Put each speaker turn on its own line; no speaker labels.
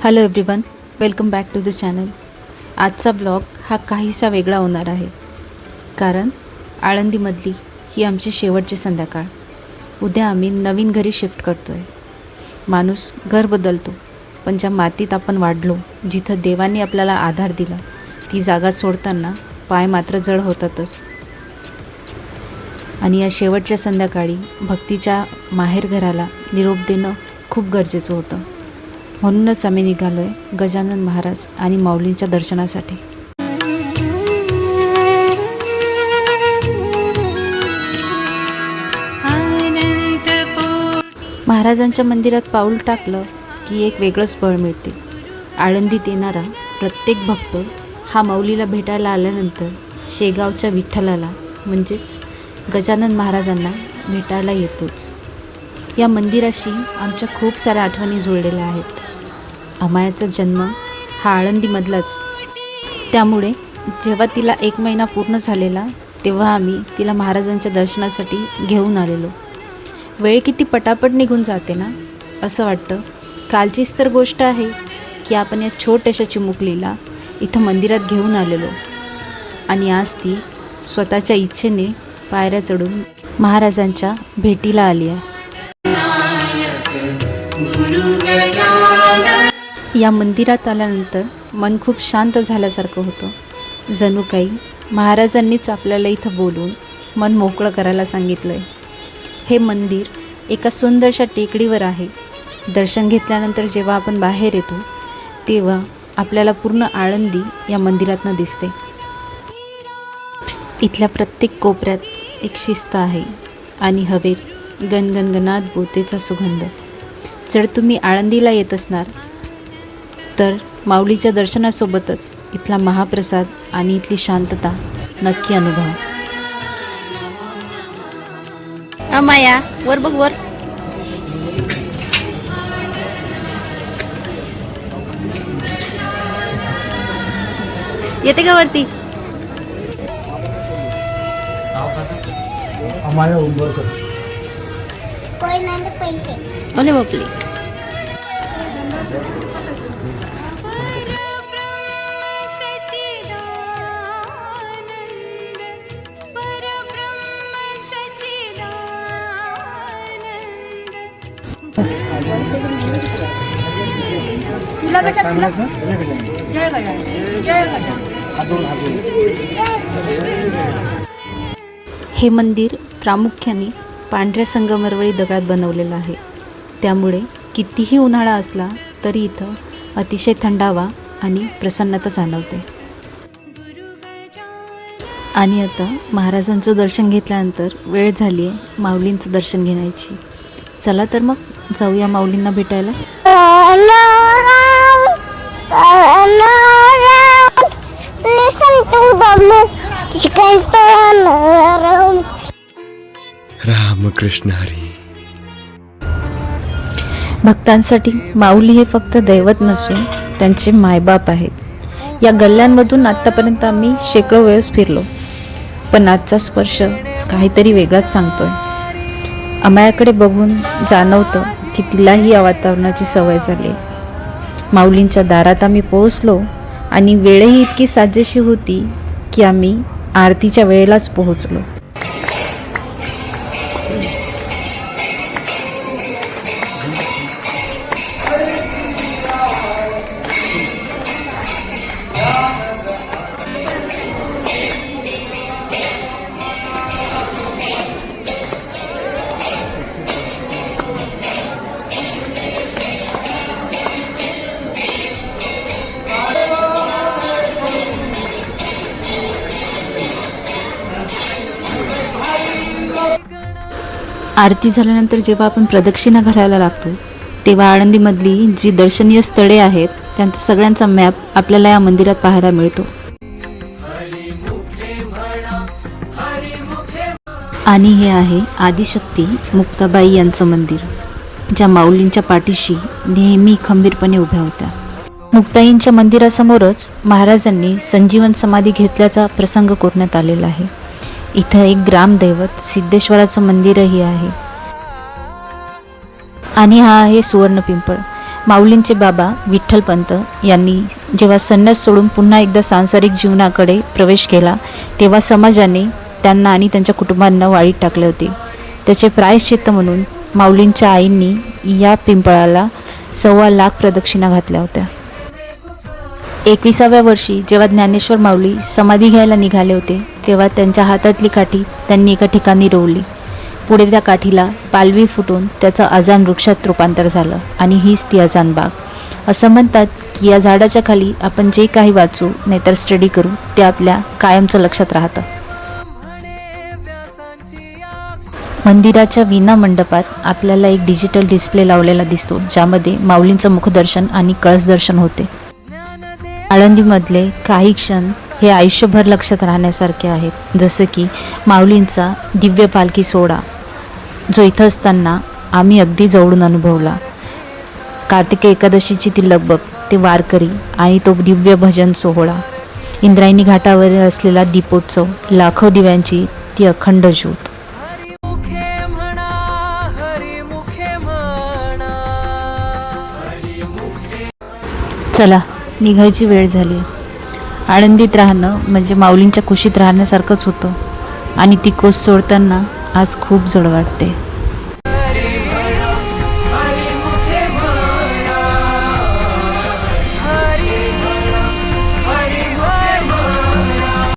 Hello everyone, welcome back to the channel. आजचा blog हा काहीसा वेगळा होणार आहे, कारण आळंदीमधली ही आमची शेवटची संध्याकाळ. उद्या आम्ही नवीन घरी शिफ्ट करतो आहे. माणूस घर बदलतो, पण ज्या मातीत आपण वाढलो, जिथं देवाने आपल्याला आधार दिला, ती जागा सोडताना पाय मात्र जड होतातच. आणि या शेवटच्या संध्याकाळी भक्तीच्या माहेरघराला निरोप देणं खूप गरजेचं होतं. म्हणूनच आम्ही निघालो आहे गजानन महाराज आणि माऊलींच्या दर्शनासाठी. महाराजांच्या मंदिरात पाऊल टाकलं की एक वेगळंच बळ मिळते. आळंदीत येणारा प्रत्येक भक्त हा माऊलीला भेटायला आल्यानंतर शेगावच्या विठ्ठलाला म्हणजेच गजानन महाराजांना भेटायला येतोच. या मंदिराशी आमच्या खूप साऱ्या आठवणी जुळलेल्या आहेत. अमायाचा जन्म हा आळंदीमधलाच, त्यामुळे जेव्हा तिला 1 महिना पूर्ण झालेला तेव्हा आम्ही तिला महाराजांच्या दर्शनासाठी घेऊन आलेलो. वेळ किती पटापट निघून जाते ना, असं वाटतं. कालचीच तर गोष्ट आहे की आपण या छोट्याशा चिमुकलीला इथं मंदिरात घेऊन आलेलो आणि आज ती स्वतःच्या इच्छेने पायऱ्या चढून महाराजांच्या भेटीला आली आहे. या मंदिरात आल्यानंतर मन खूप शांत झाल्यासारखं होतं. जणू काही महाराजांनीच आपल्याला इथं बोलून मन मोकळं करायला सांगितलं आहे. हे मंदिर एका सुंदरशा टेकडीवर आहे. दर्शन घेतल्यानंतर जेव्हा आपण बाहेर येतो तेव्हा आपल्याला पूर्ण आळंदी या मंदिरातनं दिसते. इथल्या प्रत्येक कोपऱ्यात एक शिस्त आहे आणि हवेत गणगणगणात बोतेचा सुगंध. जर तुम्ही आळंदीला येत असणार तर माऊलीच्या दर्शनासोबतच इथला महाप्रसाद आणि इथली शांतता नक्की अनुभवा.
माया वर बघ, वर. येते का वरती? ओले बापले.
हे मंदिर प्रामुख्याने पांढऱ्या संगमरवरी दगडात बनवलेलं आहे. त्यामुळे कितीही उन्हाळा असला तरी इथं अतिशय थंडावा आणि प्रसन्नता जाणवते. आणि आता महाराजांचं दर्शन घेतल्यानंतर वेळ झाली आहे माऊलींचं दर्शन घेण्याची. चला तर मग जाऊया माऊलींना भेटायला.
रामकृष्ण हरी.
भक्तांसाठी माऊली हे फक्त दैवत नसून त्यांचे मायबाप आहेत. या गल्ल्यांमधून आत्तापर्यंत आम्ही शेकडो वेळेस फिरलो, पण आजचा स्पर्श काहीतरी वेगळाच सांगतोय. अमायाकडे बघून जाणवतं की तिलाही या वातावरणाची सवय झाली. माऊलींच्या दारात आम्ही पोहोचलो आणि वेळही इतकी साजेशी होती की आम्ही आरतीच्या वेळेलाच पोहोचलो. आरती झाल्यानंतर जेव्हा आपण प्रदक्षिणा घालायला लागतो तेव्हा आळंदीमधली जी दर्शनीय स्थळे आहेत त्यांचा सगळ्यांचा मॅप आपल्याला या मंदिरात पाहायला मिळतो. आणि हे आहे आदिशक्ती मुक्ताबाई यांचं मंदिर, ज्या माऊलींच्या पाठीशी नेहमी खंबीरपणे उभ्या होत्या. मुक्ताईंच्या मंदिरासमोरच महाराजांनी संजीवन समाधी घेतल्याचा प्रसंग कोरण्यात आलेला आहे. इथं एक ग्रामदैवत सिद्धेश्वराचं मंदिरही आहे. आणि हा आहे सुवर्ण पिंपळ. माऊलींचे बाबा विठ्ठलपंत यांनी जेव्हा संन्यास सोडून पुन्हा एकदा सांसारिक जीवनाकडे प्रवेश केला तेव्हा समाजाने त्यांना आणि त्यांच्या कुटुंबांना वाळीत टाकले होते. त्याचे प्रायश्चित्त म्हणून माऊलींच्या आईंनी या पिंपळाला 1.25 लाख प्रदक्षिणा घातल्या होत्या. 21व्या वर्षी जेव्हा ज्ञानेश्वर माऊली समाधी घ्यायला निघाले होते तेव्हा त्यांच्या हातातली काठी त्यांनी एका ठिकाणी रोवली. पुढे त्या काठीला पालवी फुटून त्याचं अजान वृक्षात रूपांतर झालं आणि हीच ती अजान बाग. असं म्हणतात की या झाडाच्या खाली आपण जे काही वाचू नाहीतर स्टडी करू ते आपल्या कायमचं लक्षात राहतं. मंदिराच्या विना मंडपात आपल्याला एक डिजिटल डिस्प्ले लावलेला दिसतो ज्यामध्ये माऊलींचं मुखदर्शन आणि कळसदर्शन होते. आळंदीमधले काही क्षण हे आयुष्यभर लक्षात राहण्यासारखे आहेत, जसं की माऊलींचा दिव्य पालखी सोहळा जो इथं असताना आम्ही अगदी जवळून अनुभवला. कार्तिकी एकादशीची ती लगबग, ते वारकरी आणि तो दिव्य भजन सोहळा, इंद्रायणी घाटावर असलेला दीपोत्सव, लाखो दिव्यांची ती अखंड ज्योत. चला निघायची वेळ झाली. आळंदीत राहणं म्हणजे माऊलींच्या कुशीत राहण्यासारखंच होतं आणि ती कोस सोडताना आज खूप जड वाटते.